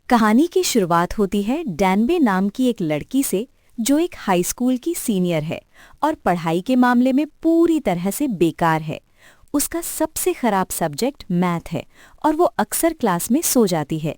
कहानी की शुरुआत होती है डैनबे नाम की एक लड़की से जो एक हाई स्कूल की सीनियर है और पढ़ाई के मामले में पूरी तरह से बेकार है। उसका सबसे खराब सब्जेक्ट मैथ है और वो अक्सर क्लास में सो जाती है।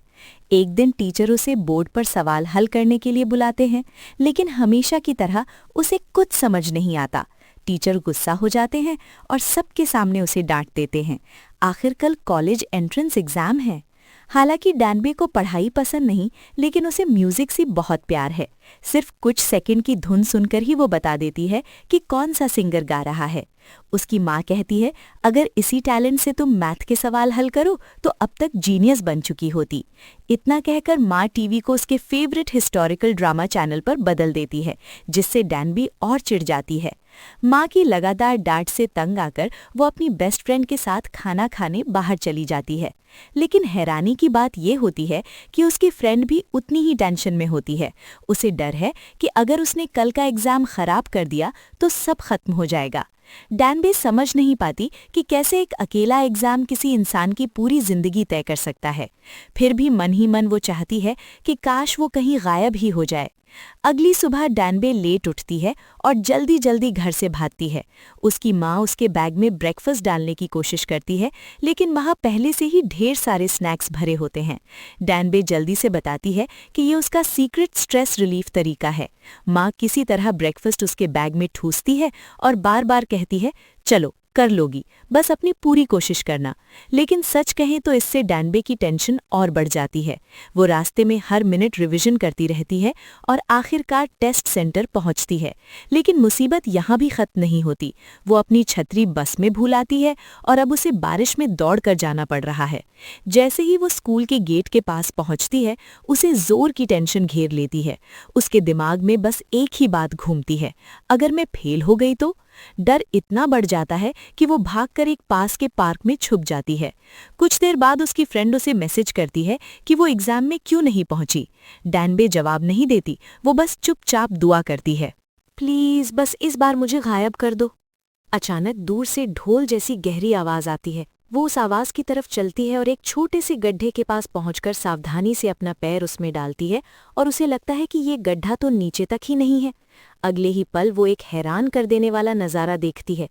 एक दिन टीचर उसे बोर्ड पर सवाल हल करने के लिए बुलाते हैं, लेकिन हमेशा की तरह उसे कुछ समझ नहीं आता। टीचर गुस्सा हो जाते हैं और सबके सामने उसे डांट देते हैं। आखिर कल कॉलेज एंट्रेंस एग्जाम है। हालांकि डैनबे को पढ़ाई पसंद नहीं, लेकिन उसे म्यूजिक से बहुत प्यार है। सिर्फ कुछ सेकंड की धुन सुनकर ही वो बता देती है कि कौन सा सिंगर गा रहा है। उसकी माँ कहती है, अगर इसी टैलेंट से तुम मैथ के सवाल हल करो तो अब तक जीनियस बन चुकी होती। इतना कहकर माँ टीवी को उसके फेवरेट हिस्टोरिकल ड्रामा चैनल पर बदल देती है, जिससे डैनबी और चिढ़ जाती है। माँ की लगातार डांट से तंग आकर वो अपनी बेस्ट फ्रेंड के साथ खाना खाने बाहर चली जाती है। लेकिन हैरानी की बात ये होती है कि उसकी फ्रेंड भी उतनी ही टेंशन में होती है। उसे डर है कि अगर उसने कल का एग्जाम खराब कर दिया तो सब खत्म हो जाएगा। डैनबे समझ नहीं पाती कि कैसे एक अकेला एग्जाम किसी इंसान की पूरी जिंदगी तय कर सकता है। फिर भी मन ही मन वो चाहती है कि काश वो कहीं गायब ही हो जाए। अगली सुबह डैनबे लेट उठती है और जल्दी जल्दी घर से भागती है। उसकी माँ उसके बैग में ब्रेकफास्ट डालने की कोशिश करती है, लेकिन वहाँ पहले से ही ढेर सारे स्नैक्स भरे होते हैं। डैनबे जल्दी से बताती है कि ये उसका सीक्रेट स्ट्रेस रिलीफ तरीका है। माँ किसी तरह ब्रेकफास्ट उसके बैग में ठूसती है और बार बार कहती है, चलो कर लोगी, बस अपनी पूरी कोशिश करना। लेकिन सच कहें तो इससे डैनबे की टेंशन और बढ़ जाती है। वो रास्ते में हर मिनट रिवीजन करती रहती है और आखिरकार टेस्ट सेंटर पहुंचती है। लेकिन मुसीबत यहाँ भी खत्म नहीं होती। वो अपनी छतरी बस में भूल आती है और अब उसे बारिश में दौड़ कर जाना पड़ रहा है। जैसे ही वो स्कूल के गेट के पास पहुंचती है, उसे जोर की टेंशन घेर लेती है। उसके दिमाग में बस एक ही बात घूमती है, अगर मैं फेल हो गई तो। डर इतना बढ़ जाता है कि वो भागकर एक पास के पार्क में छुप जाती है। कुछ देर बाद उसकी फ्रेंड उसे मैसेज करती है कि वो एग्जाम में क्यों नहीं पहुंची। डैनबे जवाब नहीं देती, वो बस चुपचाप दुआ करती है, प्लीज बस इस बार मुझे गायब कर दो। अचानक दूर से ढोल जैसी गहरी आवाज आती है। वो उस आवाज की तरफ चलती है और एक छोटे से गड्ढे के पास पहुंचकर सावधानी से अपना पैर उसमें डालती है और उसे लगता है कि ये गड्ढा तो नीचे तक ही नहीं है। अगले ही पल वो एक हैरान कर देने वाला नज़ारा देखती है।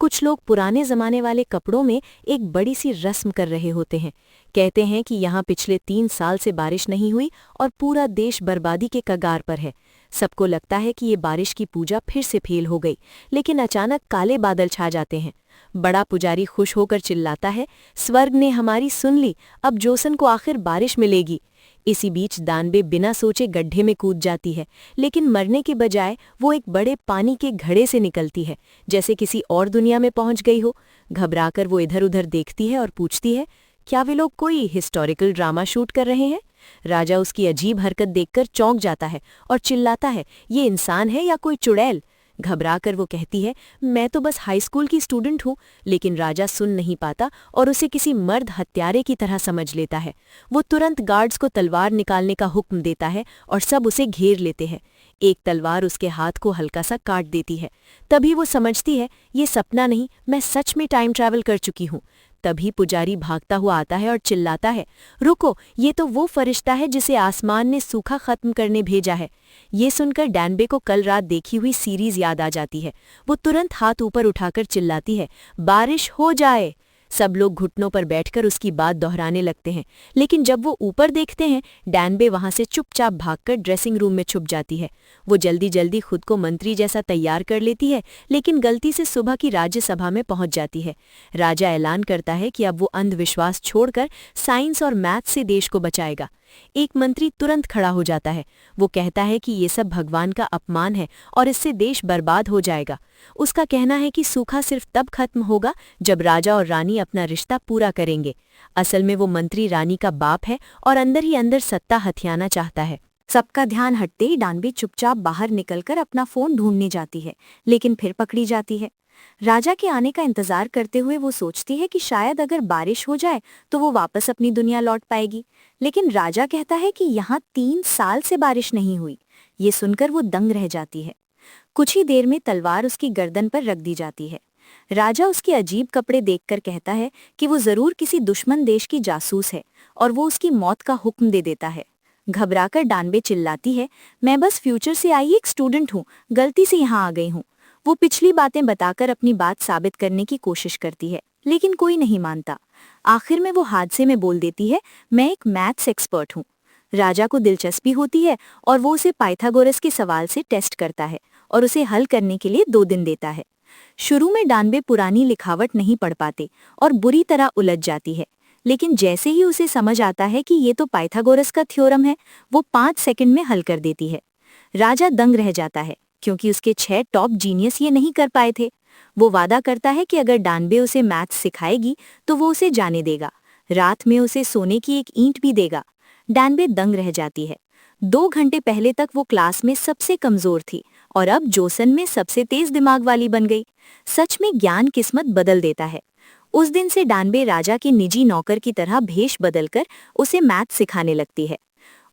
कुछ लोग पुराने जमाने वाले कपड़ों में एक बड़ी सी रस्म कर रहे होते हैं। कहते हैं कि यहाँ पिछले 3 साल से बारिश नहीं हुई और पूरा देश बर्बादी के कगार पर है। सबको लगता है कि ये बारिश की पूजा फिर से फेल हो गई, लेकिन अचानक काले बादल छा जाते हैं। बड़ा पुजारी खुश होकर चिल्लाता है, स्वर्ग ने हमारी सुन ली, अब जोसन को आखिर बारिश मिलेगी। इसी बीच दानबे बिना सोचे गड्ढे में कूद जाती है, लेकिन मरने के बजाय वो एक बड़े पानी के घड़े से निकलती है, जैसे किसी और दुनिया में पहुंच गई हो। घबराकर वो इधर उधर देखती है और पूछती है, क्या वे लोग कोई हिस्टोरिकल ड्रामा शूट कर रहे हैं? राजा उसकी अजीब हरकत देखकर चौंक जाता है और चिल्लाता है, ये इंसान है या कोई चुड़ैल? घबराकर वो कहती है, मैं तो बस हाई स्कूल की स्टूडेंट हूँ। लेकिन राजा सुन नहीं पाता और उसे किसी मर्द हत्यारे की तरह समझ लेता है। वो तुरंत गार्ड्स को तलवार निकालने का हुक्म देता है और सब उसे घेर लेते हैं। एक तलवार उसके हाथ को हल्का सा काट देती है। तभी वो समझती है, ये सपना नहीं, मैं सच में टाइम ट्रैवल कर चुकी हूँ। तभी पुजारी भागता हुआ आता है और चिल्लाता है, रुको, ये तो वो फरिश्ता है जिसे आसमान ने सूखा खत्म करने भेजा है। ये सुनकर डैनबे को कल रात देखी हुई सीरीज याद आ जाती है। वो तुरंत हाथ ऊपर उठाकर चिल्लाती है, बारिश हो जाए। सब लोग घुटनों पर बैठकर उसकी बात दोहराने लगते हैं, लेकिन जब वो ऊपर देखते हैं, डैनबे वहां से चुपचाप भागकर ड्रेसिंग रूम में छुप जाती है। वो जल्दी जल्दी खुद को मंत्री जैसा तैयार कर लेती है, लेकिन गलती से सुबह की राज्यसभा में पहुंच जाती है। राजा ऐलान करता है कि अब वो अंधविश्वास छोड़कर साइंस और मैथ से देश को बचाएगा। एक मंत्री तुरंत खड़ा हो जाता है। वो कहता है कि ये सब भगवान का अपमान है और इससे देश बर्बाद हो जाएगा। उसका कहना है कि सूखा सिर्फ तब खत्म होगा जब राजा और रानी अपना रिश्ता पूरा करेंगे। असल में वो मंत्री रानी का बाप है और अंदर ही अंदर सत्ता हथियाना चाहता है। सबका ध्यान हटते ही डानबी चुपचाप बाहर निकलकर अपना फोन ढूंढने जाती है, लेकिन फिर पकड़ी जाती है। राजा के आने का इंतजार करते हुए वो सोचती है कि शायद अगर बारिश हो जाए तो वो वापस अपनी दुनिया लौट पाएगी। लेकिन राजा कहता है कि यहाँ 3 साल से बारिश नहीं हुई। ये सुनकर वो दंग रह जाती है। कुछ ही देर में तलवार उसकी गर्दन पर रख दी जाती है। राजा उसके अजीब कपड़े देखकर कहता है कि वो जरूर किसी दुश्मन देश की जासूस है और वो उसकी मौत का हुक्म दे देता है। घबराकर डानबे चिल्लाती है, मैं बस फ्यूचर से आई एक स्टूडेंट हूँ, गलती से यहाँ आ गई हूँ। वो पिछली बातें बताकर अपनी बात साबित करने की कोशिश करती है, लेकिन कोई नहीं मानता। आखिर में वो हादसे में बोल देती है, मैं एक मैथ्स एक्सपर्ट हूँ। राजा को दिलचस्पी होती है और वो उसे पाइथागोरस के सवाल से टेस्ट करता है और उसे हल करने के लिए 2 दिन देता है। शुरू में डानबे पुरानी लिखावट नहीं पढ़ पाते और बुरी तरह उलझ जाती है, लेकिन जैसे ही उसे समझ आता है कि ये तो पाइथागोरस का थ्योरम है, वो 5 सेकंड में हल कर देती है। राजा दंग रह जाता है, क्योंकि उसके 6 टॉप जीनियस ये नहीं कर पाए थे। वो वादा करता है कि अगर डानबे उसे मैथ्स सिखाएगी तो वो उसे जाने देगा, रात में उसे सोने की एक ईंट भी देगा। डानबे दंग रह जाती है। 2 घंटे पहले तक वो क्लास में सबसे कमजोर थी और अब जोसन में सबसे तेज दिमाग वाली बन गई। सच में ज्ञान किस्मत बदल देता है। उस दिन से डानबे राजा के निजी नौकर की तरह भेष बदलकर उसे मैथ सिखाने लगती है।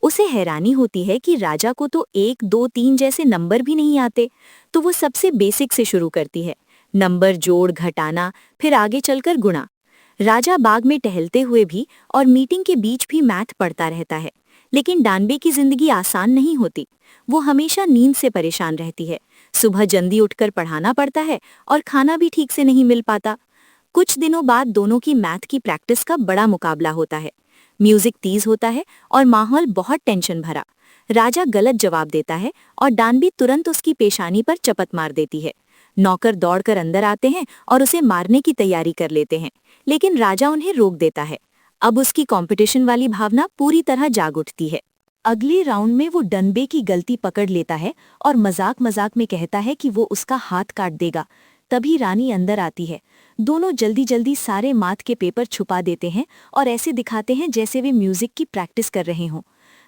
उसे हैरानी होती है कि राजा को तो 1, 2, 3 जैसे नंबर भी नहीं आते, तो वो सबसे बेसिक से शुरू करती है, नंबर जोड़ घटाना, फिर आगे चलकर गुणा। राजा बाग में टहलते हुए भी और मीटिंग के बीच भी मैथ पढ़ता रहता है, लेकिन डानबे की जिंदगी आसान नहीं होती। वो हमेशा नींद से परेशान रहती है, सुबह जल्दी उठकर पढ़ाना पड़ता है और खाना भी ठीक से नहीं मिल पाता। कुछ दिनों बाद दोनों की मैथ की प्रैक्टिस का बड़ा मुकाबला होता है। म्यूजिक तेज होता है और माहौल बहुत टेंशन भरा। राजा गलत जवाब देता है और डानबी तुरंत उसकी पेशानी पर चपत मार देती है। नौकर दौड़कर अंदर आते हैं और उसे मारने की तैयारी कर लेते हैं, लेकिन राजा उन्हें रोक देता है। अब उसकी कंपटीशन वाली भावना पूरी तरह जाग उठती है। अगले राउंड में वो डनबे की गलती पकड़ लेता है और मजाक मजाक में कहता है कि वो उसका हाथ काट देगा। तभी रानी अंदर आती है। दोनों जल्दी जल्दी सारे माथ के पेपर छुपा देते हैं और ऐसे दिखाते हैं जैसे वे म्यूजिक की प्रैक्टिस कर रहे हों।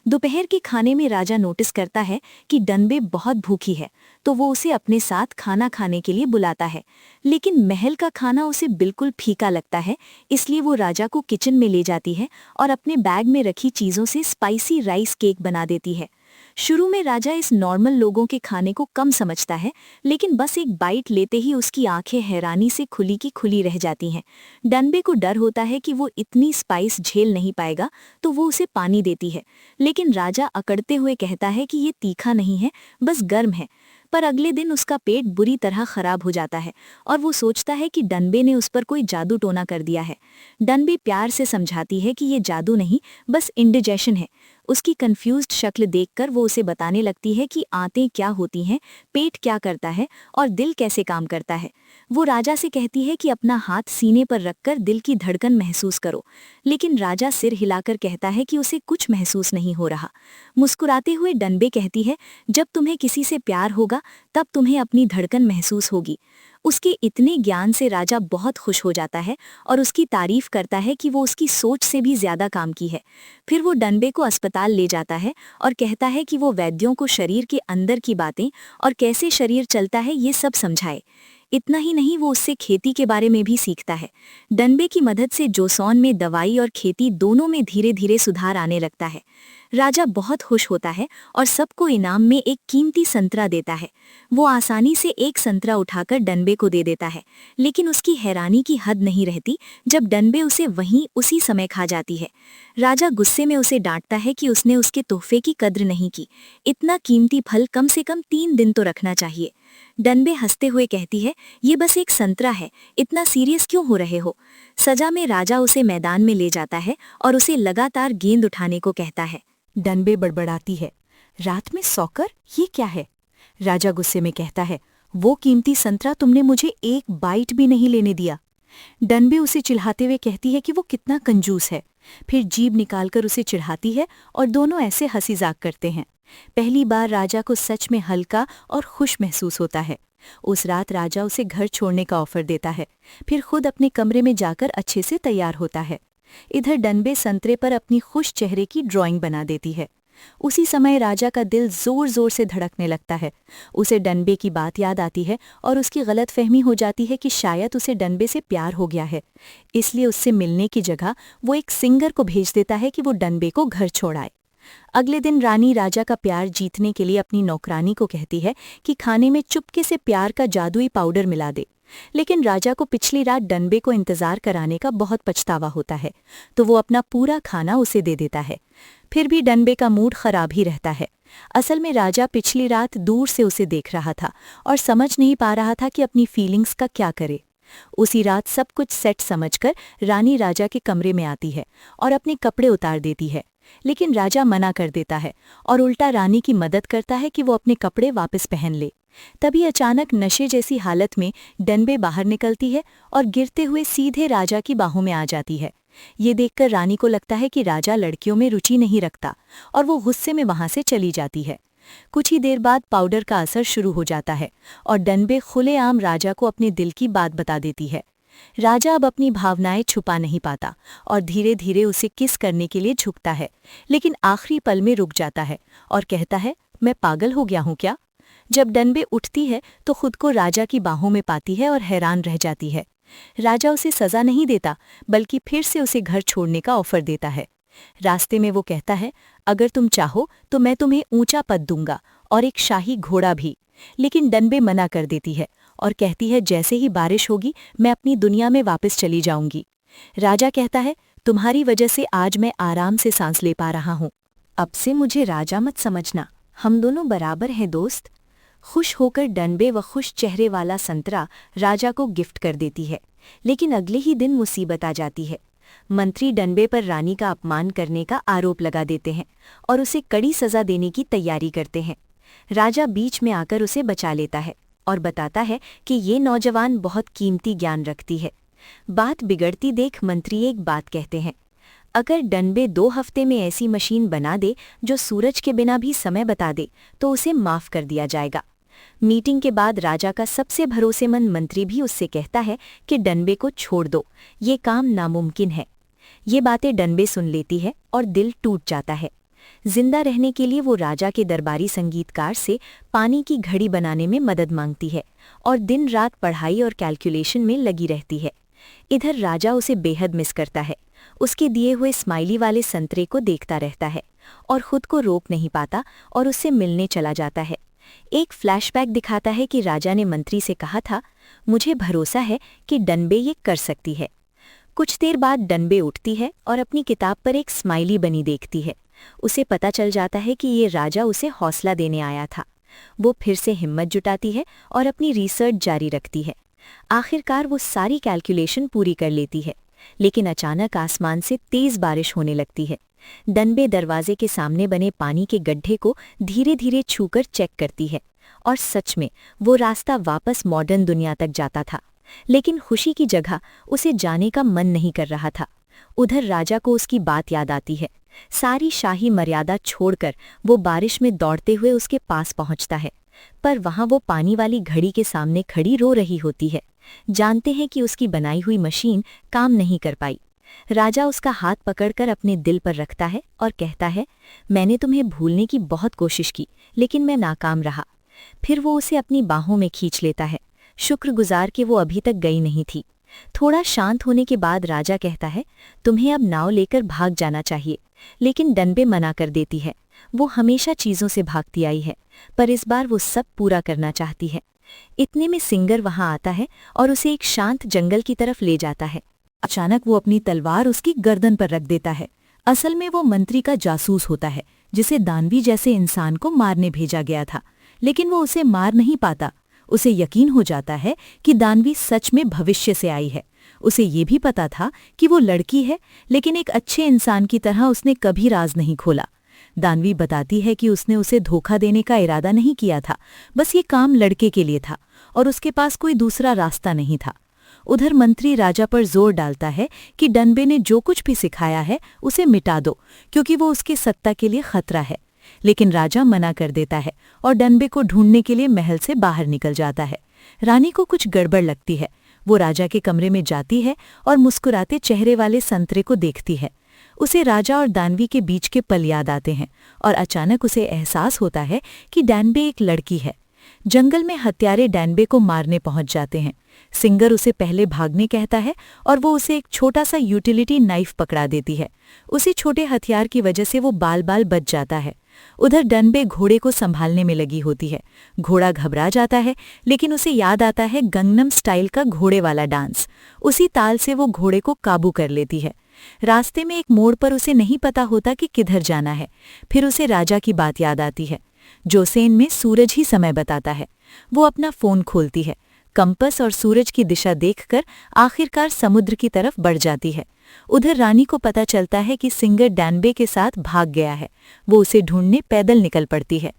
दोपहर के खाने में राजा नोटिस करता है कि डनबे बहुत भूखी है, तो वो उसे अपने साथ खाना खाने के लिए बुलाता है। लेकिन महल का खाना उसे बिल्कुल फीका लगता है, इसलिए वो राजा को किचन में ले जाती है और अपने बैग में रखी चीज़ों से स्पाइसी राइस केक बना देती है। शुरू में राजा इस नॉर्मल लोगों के खाने को कम समझता है, लेकिन बस एक बाइट लेते ही उसकी आंखें हैरानी से खुली की खुली रह जाती हैं। डनबे को डर होता है कि वो इतनी स्पाइस झेल नहीं पाएगा, तो वो उसे पानी देती है, लेकिन राजा अकड़ते हुए कहता है कि ये तीखा नहीं है, बस गर्म है। पर अगले दिन उसका पेट बुरी तरह खराब हो जाता है और वो सोचता है कि डनबे ने उस पर कोई जादू टोना कर दिया है। डनबे प्यार से समझाती है कि ये जादू नहीं, बस इंडिजेशन है। उसकी कंफ्यूज्ड शक्ल देखकर वो उसे बताने लगती है कि आंतें क्या होती हैं, पेट क्या करता है और दिल कैसे काम करता है। वो राजा से कहती है कि अपना हाथ सीने पर रखकर दिल की धड़कन महसूस करो, लेकिन राजा सिर हिलाकर कहता है कि उसे कुछ महसूस नहीं हो रहा। मुस्कुराते हुए डनबे कहती है, जब तुम्हें किसी से प्यार होगा तब तुम्हें अपनी धड़कन महसूस होगी। उसके इतने ज्ञान से राजा बहुत खुश हो जाता है और उसकी तारीफ करता है कि वो उसकी सोच से भी ज्यादा काम की है। फिर वो डनबे को अस्पताल ले जाता है और कहता है कि वो वैद्यों को शरीर के अंदर की बातें और कैसे शरीर चलता है ये सब समझाए। इतना ही नहीं, वो उससे खेती के बारे में भी सीखता है। डनबे की मदद से जोसॉन में दवाई और खेती दोनों में धीरे धीरे सुधार आने लगता है। राजा बहुत खुश होता है और सबको इनाम में एक कीमती संतरा देता है। वो आसानी से एक संतरा उठाकर डनबे को दे देता है, लेकिन उसकी हैरानी की हद नहीं रहती जब डनबे उसे वहीं उसी समय खा जाती है। राजा गुस्से में उसे डांटता है कि उसने उसके तोहफे की कद्र नहीं की। इतना कीमती फल कम से कम 3 दिन तो रखना चाहिए। डनबे हंसते हुए कहती है, ये बस एक संतरा है, इतना सीरियस क्यों हो रहे हो। सजा में राजा उसे मैदान में ले जाता है और उसे लगातार गेंद उठाने को कहता है। डनबे बड़बड़ाती है, रात में सॉकर, ये क्या है। राजा गुस्से में कहता है, वो कीमती संतरा तुमने मुझे एक बाइट भी नहीं लेने दिया। डनबे उसे चिढ़ाते हुए कहती है कि वो कितना कंजूस है। फिर जीभ निकालकर उसे चिढ़ाती है और दोनों ऐसे हंसी-मजाक करते हैं। पहली बार राजा को सच में हल्का और खुश महसूस होता है। उस रात राजा उसे घर छोड़ने का ऑफर देता है, फिर खुद अपने कमरे में जाकर अच्छे से तैयार होता है। इधर डनबे संतरे पर अपनी खुश चेहरे की ड्राइंग बना देती है। उसी समय राजा का दिल जोर जोर से धड़कने लगता है। उसे डनबे की बात याद आती है और उसकी गलतफहमी हो जाती है कि शायद उसे डनबे से प्यार हो गया है। इसलिए उससे मिलने की जगह वो एक सिंगर को भेज देता है कि वो डनबे को घर छोड़ाए। अगले दिन रानी राजा का प्यार जीतने के लिए अपनी नौकरानी को कहती है कि खाने में चुपके से प्यार का जादुई पाउडर मिला दे। लेकिन राजा को पिछली रात डनबे को इंतजार कराने का बहुत पछतावा होता है, तो वो अपना पूरा खाना उसे दे देता है। फिर भी डनबे का मूड खराब ही रहता है। असल में राजा पिछली रात दूर से उसे देख रहा था और समझ नहीं पा रहा था कि अपनी फीलिंग्स का क्या करे। उसी रात सब कुछ सेट समझकर रानी राजा के कमरे में आती है और अपने कपड़े उतार देती है, लेकिन राजा मना कर देता है और उल्टा रानी की मदद करता है कि वो अपने कपड़े वापस पहन ले। तभी अचानक नशे जैसी हालत में डनबे बाहर निकलती है और गिरते हुए सीधे राजा की बाहों में आ जाती है। ये देखकर रानी को लगता है कि राजा लड़कियों में रुचि नहीं रखता और वो गुस्से में वहां से चली जाती है। कुछ ही देर बाद पाउडर का असर शुरू हो जाता है और डनबे खुलेआम राजा को अपने दिल की बात बता देती है। राजा अब अपनी भावनाएं छुपा नहीं पाता और धीरे धीरे उसे किस करने के लिए झुकता है, लेकिन आखिरी पल में रुक जाता है और कहता है, मैं पागल हो गया हूं क्या? जब डनबे उठती है तो खुद को राजा की बाहों में पाती है और हैरान रह जाती है। राजा उसे सजा नहीं देता, बल्कि फिर से उसे घर छोड़ने का ऑफर देता है। रास्ते में वो कहता है, अगर तुम चाहो तो मैं तुम्हें ऊंचा पद दूंगा और एक शाही घोड़ा भी। लेकिन डनबे मना कर देती है और कहती है, जैसे ही बारिश होगी मैं अपनी दुनिया में वापस चली जाऊंगी। राजा कहता है, तुम्हारी वजह से आज मैं आराम से सांस ले पा रहा हूं। अब से मुझे राजा मत समझना, हम दोनों बराबर हैं दोस्त। खुश होकर डनबे व खुश चेहरे वाला संतरा राजा को गिफ्ट कर देती है, लेकिन अगले ही दिन मुसीबत आ जाती है। मंत्री डनबे पर रानी का अपमान करने का आरोप लगा देते हैं और उसे कड़ी सजा देने की तैयारी करते हैं। राजा बीच में आकर उसे बचा लेता है और बताता है कि ये नौजवान बहुत कीमती ज्ञान रखती है। बात बिगड़ती देख मंत्री एक बात कहते हैं, अगर डनबे 2 हफ्ते में ऐसी मशीन बना दे जो सूरज के बिना भी समय बता दे तो उसे माफ कर दिया जाएगा। मीटिंग के बाद राजा का सबसे भरोसेमंद मंत्री भी उससे कहता है कि डनबे को छोड़ दो, ये काम नामुमकिन है। ये बातें डनबे सुन लेती है और दिल टूट जाता है। जिंदा रहने के लिए वो राजा के दरबारी संगीतकार से पानी की घड़ी बनाने में मदद मांगती है और दिन रात पढ़ाई और कैलकुलेशन में लगी रहती है। इधर राजा उसे बेहद मिस करता है, उसके दिए हुए स्माइली वाले संतरे को देखता रहता है और खुद को रोक नहीं पाता और उससे मिलने चला जाता है। एक फ्लैशबैक दिखाता है कि राजा ने मंत्री से कहा था, मुझे भरोसा है कि डनबे ये कर सकती है। कुछ देर बाद डनबे उठती है और अपनी किताब पर एक स्माइली बनी देखती है। उसे पता चल जाता है कि ये राजा उसे हौसला देने आया था। वो फिर से हिम्मत जुटाती है और अपनी रिसर्च जारी रखती है। आखिरकार वो सारी कैलकुलेशन पूरी कर लेती है, लेकिन अचानक आसमान से तेज बारिश होने लगती है। डनबे दरवाजे के सामने बने पानी के गड्ढे को धीरे धीरे छूकर चेक करती है और सच में वो रास्ता वापस मॉडर्न दुनिया तक जाता था, लेकिन खुशी की जगह उसे जाने का मन नहीं कर रहा था। उधर राजा को उसकी बात याद आती है। सारी शाही मर्यादा छोड़कर वो बारिश में दौड़ते हुए उसके पास पहुंचता है, पर वहां वो पानी वाली घड़ी के सामने खड़ी रो रही होती है। जानते हैं कि उसकी बनाई हुई मशीन काम नहीं कर पाई। राजा उसका हाथ पकड़कर अपने दिल पर रखता है और कहता है, मैंने तुम्हें भूलने की बहुत कोशिश की, लेकिन मैं नाकाम रहा। फिर वो उसे अपनी बाहों में खींच लेता है, शुक्रगुजार कि वो अभी तक गई नहीं थी। थोड़ा शांत होने के बाद राजा कहता है, तुम्हें अब नाव लेकर भाग जाना चाहिए, लेकिन डनबे मना कर देती है। वो हमेशा चीज़ों से भागती आई है, पर इस बार वो सब पूरा करना चाहती है। इतने में सिंगर वहां आता है और उसे एक शांत जंगल की तरफ ले जाता है। अचानक वो अपनी तलवार उसकी गर्दन पर रख देता है। असल में वो मंत्री का जासूस होता है, जिसे दानवी जैसे इंसान को मारने भेजा गया था, लेकिन वो उसे मार नहीं पाता। उसे यकीन हो जाता है कि दानवी सच में भविष्य से आई है। उसे ये भी पता था कि वो लड़की है, लेकिन एक अच्छे इंसान की तरह उसने कभी राज नहीं खोला। दानवी बताती है कि उसने उसे धोखा देने का इरादा नहीं किया था, बस ये काम लड़के के लिए था और उसके पास कोई दूसरा रास्ता नहीं था। उधर मंत्री राजा पर जोर डालता है कि डनबे ने जो कुछ भी सिखाया है उसे मिटा दो, क्योंकि वो उसके सत्ता के लिए खतरा है। लेकिन राजा मना कर देता है और डनबे को ढूंढने के लिए महल से बाहर निकल जाता है। रानी को कुछ गड़बड़ लगती है। वो राजा के कमरे में जाती है और मुस्कुराते चेहरे वाले संतरे को देखती है। उसे राजा और दानवी के बीच के पल याद आते हैं और अचानक उसे एहसास होता है कि डनबे एक लड़की है। जंगल में हत्यारे डनबे को मारने पहुंच जाते हैं। सिंगर उसे पहले भागने कहता है और वो उसे एक छोटा सा यूटिलिटी नाइफ पकड़ा देती है। उसी छोटे हथियार की वजह से वो बाल बाल बच जाता है उधर डनबे घोड़े को संभालने में लगी होती है। घोड़ा घबरा जाता है, लेकिन उसे याद आता है गंगनम स्टाइल का घोड़े वाला डांस। उसी ताल से वो घोड़े को काबू कर लेती है। रास्ते में एक मोड़ पर उसे नहीं पता होता कि किधर जाना है। फिर उसे राजा की बात याद आती है। जोसेन में सूरज ही समय बताता है। वो अपना फोन खोलती है। कंपस और सूरज की दिशा देखकर आखिरकार समुद्र की तरफ बढ़ जाती है। उधर रानी को पता चलता है कि सिंगर डैनबे के साथ भाग गया है। वो उसे ढूंढने पैदल निकल पड़ती है।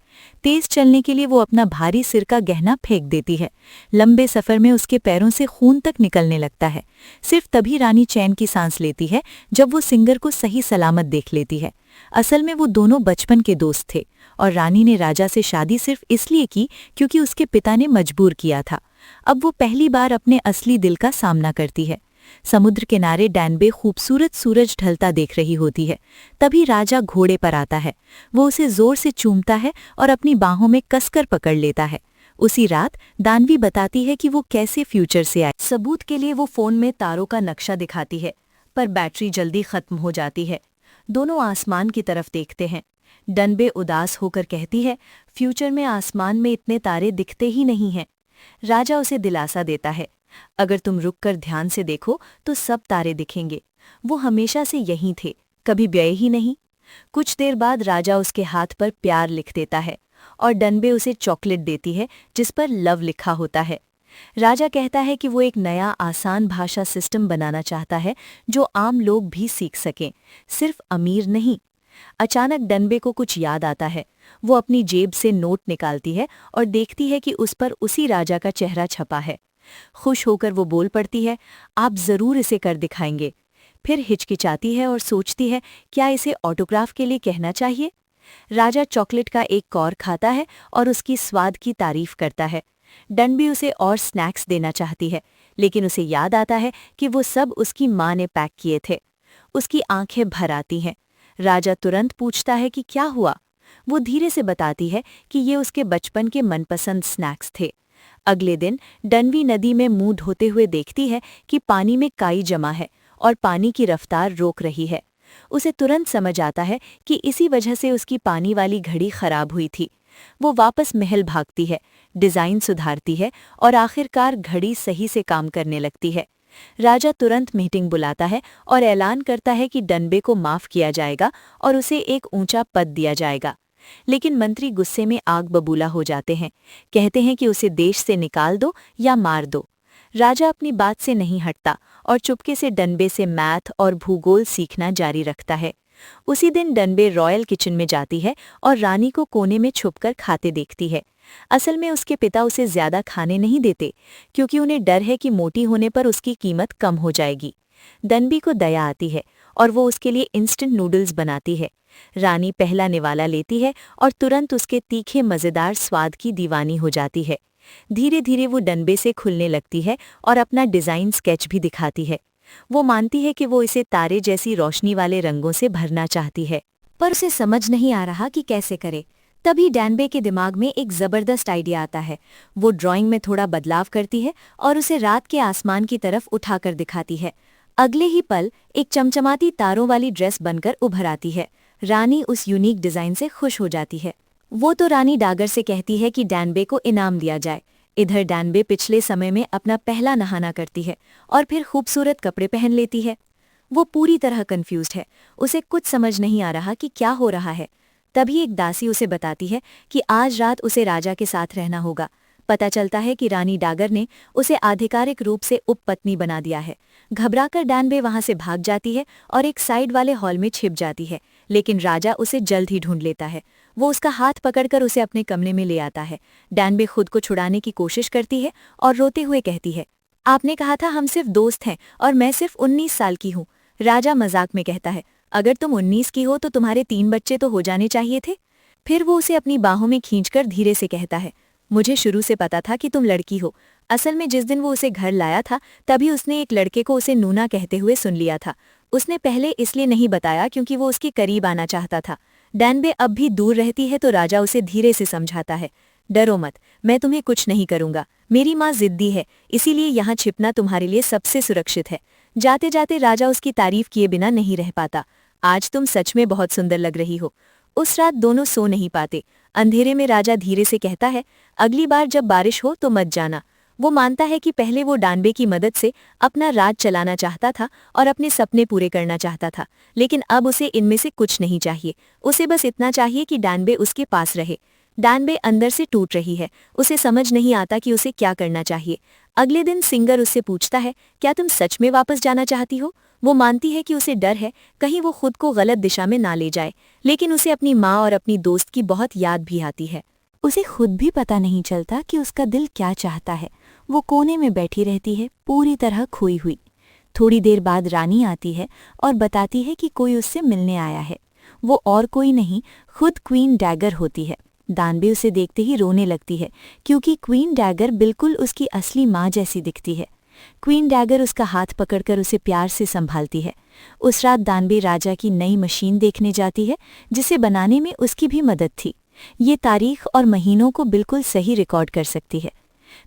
तेज चलने के लिए वो अपना भारी सिर का गहना फेंक देती है। लंबे सफर में उसके पैरों से खून तक निकलने लगता है। सिर्फ तभी रानी चैन की सांस लेती है जब वो सिंगर को सही सलामत देख लेती है। असल में वो दोनों बचपन के दोस्त थे और रानी ने राजा से शादी सिर्फ इसलिए की क्योंकि उसके पिता ने मजबूर किया था। अब वो पहली बार अपने असली दिल का सामना करती है। समुद्र किनारे डैनबे खूबसूरत सूरज ढलता देख रही होती है। तभी राजा घोड़े पर आता है। वो उसे जोर से चूमता है और अपनी बाहों में कसकर पकड़ लेता है। उसी रात दानवी बताती है कि वो कैसे फ्यूचर से आई। सबूत के लिए वो फोन में तारों का नक्शा दिखाती है, पर बैटरी जल्दी खत्म हो जाती है। दोनों आसमान की तरफ देखते हैं। डनबे उदास होकर कहती है, फ्यूचर में आसमान में इतने तारे दिखते ही नहीं हैं। राजा उसे दिलासा देता है, अगर तुम रुककर ध्यान से देखो तो सब तारे दिखेंगे। वो हमेशा से यहीं थे, कभी गए ही नहीं। कुछ देर बाद राजा उसके हाथ पर प्यार लिख देता है और डनबे उसे चॉकलेट देती है जिस पर लव लिखा होता है। राजा कहता है कि वो एक नया आसान भाषा सिस्टम बनाना चाहता है जो आम लोग भी सीख सकें, सिर्फ अमीर नहीं। अचानक डनबे को कुछ याद आता है। वो अपनी जेब से नोट निकालती है और देखती है कि उस पर उसी राजा का चेहरा छपा है। खुश होकर वो बोल पड़ती है, आप जरूर इसे कर दिखाएंगे। फिर हिचकिचाती है और सोचती है, क्या इसे ऑटोग्राफ के लिए कहना चाहिए। राजा चॉकलेट का एक कौर खाता है और उसकी स्वाद की तारीफ करता है। डनबे उसे और स्नैक्स देना चाहती है, लेकिन उसे याद आता है कि वो सब उसकी माँ ने पैक किए थे। उसकी आंखें भर आती हैं। राजा तुरंत पूछता है कि क्या हुआ। वो धीरे से बताती है कि ये उसके बचपन के मनपसंद स्नैक्स थे। अगले दिन डनवी नदी में मुंह धोते हुए देखती है कि पानी में काई जमा है और पानी की रफ्तार रोक रही है। उसे तुरंत समझ आता है कि इसी वजह से उसकी पानी वाली घड़ी खराब हुई थी। वो वापस महल भागती है, डिजाइन सुधारती है और आखिरकार घड़ी सही से काम करने लगती है। राजा तुरंत मीटिंग बुलाता है और ऐलान करता है कि डनबे को माफ किया जाएगा और उसे एक ऊंचा पद दिया जाएगा। लेकिन मंत्री गुस्से में आग बबूला हो जाते हैं। कहते हैं कि उसे देश से निकाल दो या मार दो। राजा अपनी बात से नहीं हटता और चुपके से डनबे से मैथ और भूगोल सीखना जारी रखता है। उसी दिन डनबे रॉयल किचन में जाती है और रानी को कोने में छुपकर खाते देखती है। असल में उसके पिता उसे ज्यादा खाने नहीं देते क्योंकि उन्हें डर है कि मोटी होने पर उसकी कीमत कम हो जाएगी। डनबी को दया आती है और वो उसके लिए इंस्टेंट नूडल्स बनाती है। रानी पहला निवाला लेती है और तुरंत उसके तीखे मज़ेदार स्वाद की दीवानी हो जाती है। धीरे धीरे वो डनबे से खुलने लगती है और अपना डिज़ाइन स्केच भी दिखाती है। वो मानती है कि वो इसे तारे जैसी रोशनी वाले रंगों से भरना चाहती है, पर उसे समझ नहीं आ रहा कि कैसे करे। तभी डैनबे के दिमाग में एक ज़बरदस्त आइडिया आता है। वो ड्राइंग में थोड़ा बदलाव करती है और उसे रात के आसमान की तरफ उठाकर दिखाती है। अगले ही पल एक चमचमाती तारों वाली ड्रेस बनकर उभर आती है। रानी उस यूनिक डिज़ाइन से खुश हो जाती है। वो तो रानी डागर से कहती है कि डैनबे को इनाम दिया जाए। इधर डैनबे पिछले समय में अपना पहला नहाना करती है और फिर खूबसूरत कपड़े पहन लेती है। वो पूरी तरह कंफ्यूज्ड है। उसे कुछ समझ नहीं आ रहा कि क्या हो रहा है। तभी एक दासी उसे बताती है कि आज रात उसे राजा के साथ रहना होगा। पता चलता है कि रानी डागर ने उसे आधिकारिक रूप से उपपत्नी बना दिया है। घबराकर डैनबे वहां से भाग जाती है और एक साइड वाले हॉल में छिप जाती है, लेकिन राजा उसे जल्द ही ढूंढ लेता है। वो उसका हाथ पकड़कर उसे अपने कमरे में ले आता है। डैनबे खुद को छुड़ाने की कोशिश करती है और रोते हुए कहती है, आपने कहा था हम सिर्फ दोस्त हैं और मैं सिर्फ 19 साल की हूँ। राजा मजाक में कहता है, अगर तुम 19 की हो तो तुम्हारे 3 बच्चे तो हो जाने चाहिए थे। फिर वो उसे अपनी बाहों में खींचकर धीरे से कहता है, मुझे शुरू से पता था कि तुम लड़की हो। असल में जिस दिन वो उसे घर लाया था तभी उसने एक लड़के को उसे नूना कहते हुए सुन लिया था। उसने पहले इसलिए नहीं बताया क्योंकि वो उसके करीब आना चाहता था। डैनबे अब भी दूर रहती है तो राजा उसे धीरे से समझाता है, डरो मत, मैं तुम्हें कुछ नहीं करूंगा। मेरी माँ जिद्दी है, इसीलिए यहाँ छिपना तुम्हारे लिए सबसे सुरक्षित है। जाते जाते राजा उसकी तारीफ किए बिना नहीं रह पाता। आज तुम सच में बहुत सुंदर लग रही हो। उस रात दोनों सो नहीं पाते। अंधेरे में राजा धीरे से कहता है, अगली बार जब बारिश हो तो मत जाना। वो मानता है कि पहले वो डानबे की मदद से अपना राज चलाना चाहता था और अपने सपने पूरे करना चाहता था, लेकिन अब उसे इनमें से कुछ नहीं चाहिए। उसे बस इतना चाहिए कि डानबे उसके पास रहे। डानबे अंदर से टूट रही है, उसे समझ नहीं आता कि उसे क्या करना चाहिए। अगले दिन सिंगर उससे पूछता है, क्या तुम सच में वापस जाना चाहती हो? वो मानती है कि उसे डर है कहीं वो खुद को गलत दिशा में ना ले जाए, लेकिन उसे अपनी माँ और अपनी दोस्त की बहुत याद भी आती है। उसे खुद भी पता नहीं चलता कि उसका दिल क्या चाहता है। वो कोने में बैठी रहती है, पूरी तरह खोई हुई। थोड़ी देर बाद रानी आती है और बताती है कि कोई उससे मिलने आया है। वो और कोई नहीं, खुद क्वीन डैगर होती है। दानबे उसे देखते ही रोने लगती है, क्योंकि क्वीन डैगर बिल्कुल उसकी असली माँ जैसी दिखती है। क्वीन डैगर उसका हाथ पकड़कर उसे प्यार से संभालती है। उस रात दानबे राजा की नई मशीन देखने जाती है, जिसे बनाने में उसकी भी मदद थी। ये तारीख और महीनों को बिल्कुल सही रिकॉर्ड कर सकती है।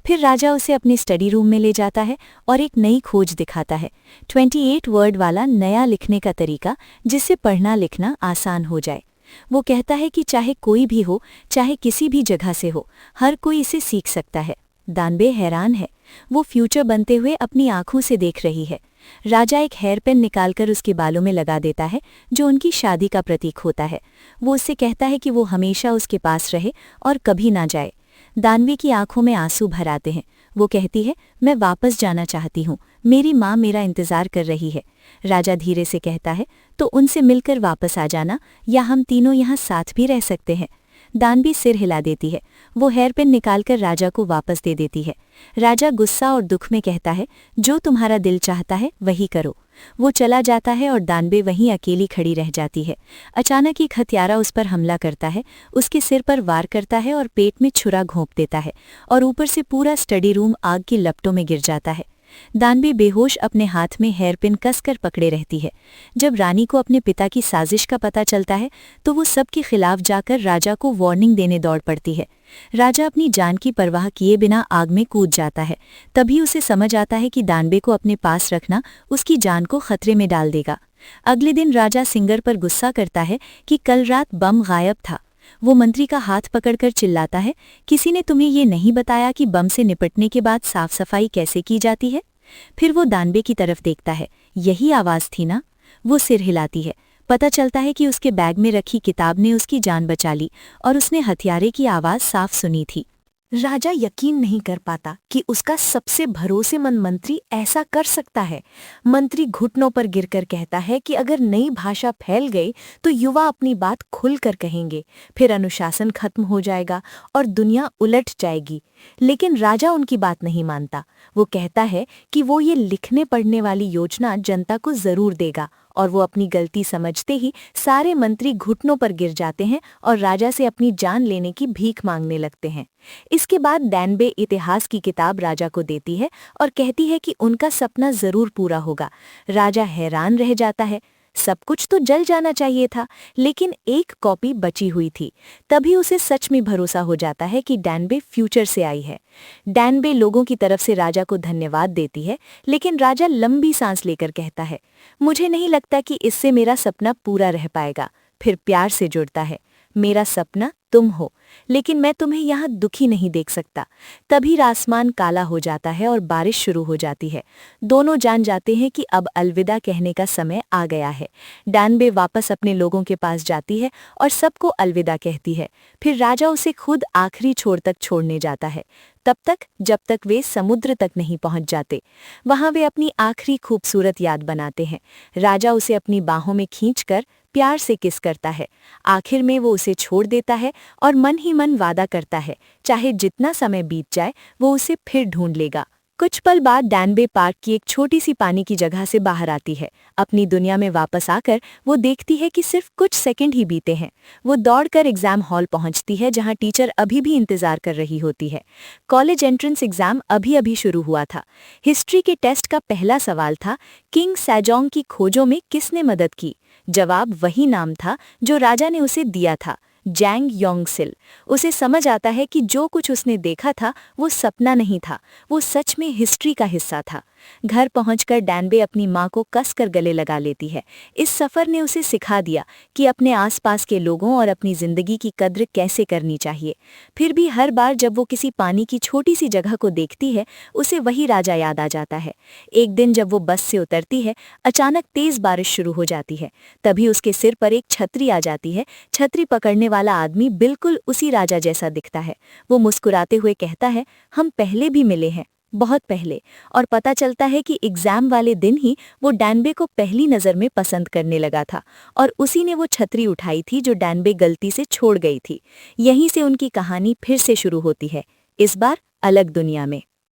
फिर राजा उसे अपने स्टडी रूम में ले जाता है और एक नई खोज दिखाता है, 28 वर्ड वाला नया लिखने का तरीका, जिससे पढ़ना लिखना आसान हो जाए। वो कहता है कि चाहे कोई भी हो, चाहे किसी भी जगह से हो, हर कोई इसे सीख सकता है। दानबे हैरान है। वो फ्यूचर बनते हुए अपनी आंखों से देख रही है। राजा एक हेयर पेन निकालकर उसके बालों में लगा देता है, जो उनकी शादी का प्रतीक होता है। वो उससे कहता है कि वो हमेशा उसके पास रहे और कभी ना जाए। दानवी की आंखों में आंसू भर आते हैं। वो कहती है, मैं वापस जाना चाहती हूँ, मेरी माँ मेरा इंतजार कर रही है। राजा धीरे से कहता है, तो उनसे मिलकर वापस आ जाना, या हम तीनों यहाँ साथ भी रह सकते हैं। दानवी सिर हिला देती है। वो हेयर पिन निकालकर राजा को वापस दे देती है। राजा गुस्सा और दुख में कहता है, जो तुम्हारा दिल चाहता है वही करो। वो चला जाता है और दानबे वहीं अकेली खड़ी रह जाती है। अचानक एक हत्यारा उस पर हमला करता है, उसके सिर पर वार करता है और पेट में छुरा घोंप देता है, और ऊपर से पूरा स्टडी रूम आग की लपटों में गिर जाता है। दानबे बेहोश अपने हाथ में हेयरपिन कसकर पकड़े रहती है। जब रानी को अपने पिता की साजिश का पता चलता है, तो वो सबके खिलाफ जाकर राजा को वार्निंग देने दौड़ पड़ती है। राजा अपनी जान की परवाह किए बिना आग में कूद जाता है। तभी उसे समझ आता है कि दानबे को अपने पास रखना उसकी जान को खतरे में डाल देगा। अगले दिन राजा सिंगर पर गुस्सा करता है कि कल रात बम गायब था। वो मंत्री का हाथ पकड़कर चिल्लाता है, किसी ने तुम्हें ये नहीं बताया कि बम से निपटने के बाद साफ सफाई कैसे की जाती है? फिर वो दानबे की तरफ देखता है। यही आवाज थी ना? वो सिर हिलाती है। पता चलता है कि उसके बैग में रखी किताब ने उसकी जान बचा ली और उसने हथियारे की आवाज साफ सुनी थी। राजा यकीन नहीं कर पाता कि उसका सबसे भरोसेमंद मंत्री ऐसा कर सकता है। मंत्री घुटनों पर गिरकर कहता है कि अगर नई भाषा फैल गई तो युवा अपनी बात खुलकर कहेंगे, फिर अनुशासन खत्म हो जाएगा और दुनिया उलट जाएगी। लेकिन राजा उनकी बात नहीं मानता। वो कहता है कि वो ये लिखने पढ़ने वाली योजना जनता को जरूर देगा, और वो अपनी गलती समझते ही सारे मंत्री घुटनों पर गिर जाते हैं और राजा से अपनी जान लेने की भीख मांगने लगते हैं। इसके बाद दानबे इतिहास की किताब राजा को देती है और कहती है कि उनका सपना जरूर पूरा होगा। राजा हैरान रह जाता है। सब कुछ तो जल जाना चाहिए था, लेकिन एक कॉपी बची हुई थी। तभी उसे सच में भरोसा हो जाता है कि दानबे फ्यूचर से आई है। दानबे लोगों की तरफ से राजा को धन्यवाद देती है, लेकिन राजा लंबी सांस लेकर कहता है, मुझे नहीं लगता कि इससे मेरा सपना पूरा रह पाएगा। फिर प्यार से जुड़ता है, मेरा सपना तुम हो, लेकिन मैं तुम्हें यहाँ दुखी नहीं देख सकता। तभी आसमान काला हो जाता है और बारिश शुरू हो जाती है। दोनों जान जाते हैं कि अब अलविदा कहने का समय आ गया है। दानबे वापस अपने लोगों के पास जाती है और सबको अलविदा कहती है। फिर राजा उसे खुद आखिरी छोर तक छोड़ने जाता है, तब तक जब तक वे समुद्र तक नहीं पहुंच जाते। वहां वे अपनी आखिरी खूबसूरत याद बनाते हैं। राजा उसे अपनी बाहों में खींचकर प्यार से किस करता है। आखिर में वो उसे छोड़ देता है और मन ही मन वादा करता है, चाहे जितना समय बीत जाए वो उसे फिर ढूंढ लेगा। कुछ पल बाद दानबे पार्क की एक छोटी सी पानी की जगह से बाहर आती है। अपनी दुनिया में वापस आकर वो देखती है कि सिर्फ कुछ सेकंड ही बीते हैं। वो दौड़कर एग्जाम हॉल पहुंचती है, जहां टीचर अभी भी इंतजार कर रही होती है। कॉलेज एंट्रेंस एग्जाम अभी अभी शुरू हुआ था। हिस्ट्री के टेस्ट का पहला सवाल था, किंग सेजोंग की खोजों में किसने मदद की? जवाब वही नाम था जो राजा ने उसे दिया था, जैंग योंगसिल। उसे समझ आता है कि जो कुछ उसने देखा था वो सपना नहीं था, वो सच में हिस्ट्री का हिस्सा था। घर पहुंचकर डैनबे अपनी माँ को कसकर गले लगा लेती है। इस सफ़र ने उसे सिखा दिया कि अपने आसपास के लोगों और अपनी ज़िंदगी की कद्र कैसे करनी चाहिए। फिर भी हर बार जब वो किसी पानी की छोटी सी जगह को देखती है, उसे वही राजा याद आ जाता है। एक दिन जब वो बस से उतरती है, अचानक तेज़ बारिश शुरू हो जाती है। तभी उसके सिर पर एक छतरी आ जाती है। छतरी पकड़ने वाला आदमी बिल्कुल उसी राजा जैसा दिखता है। वो मुस्कुराते हुए कहता है, हम पहले भी मिले हैं, बहुत पहले। और पता चलता है कि एग्जाम वाले दिन ही वो डैनबे को पहली नज़र में पसंद करने लगा था और उसी ने वो छतरी उठाई थी जो डैनबे गलती से छोड़ गई थी। यहीं से उनकी कहानी फिर से शुरू होती है, इस बार अलग दुनिया में।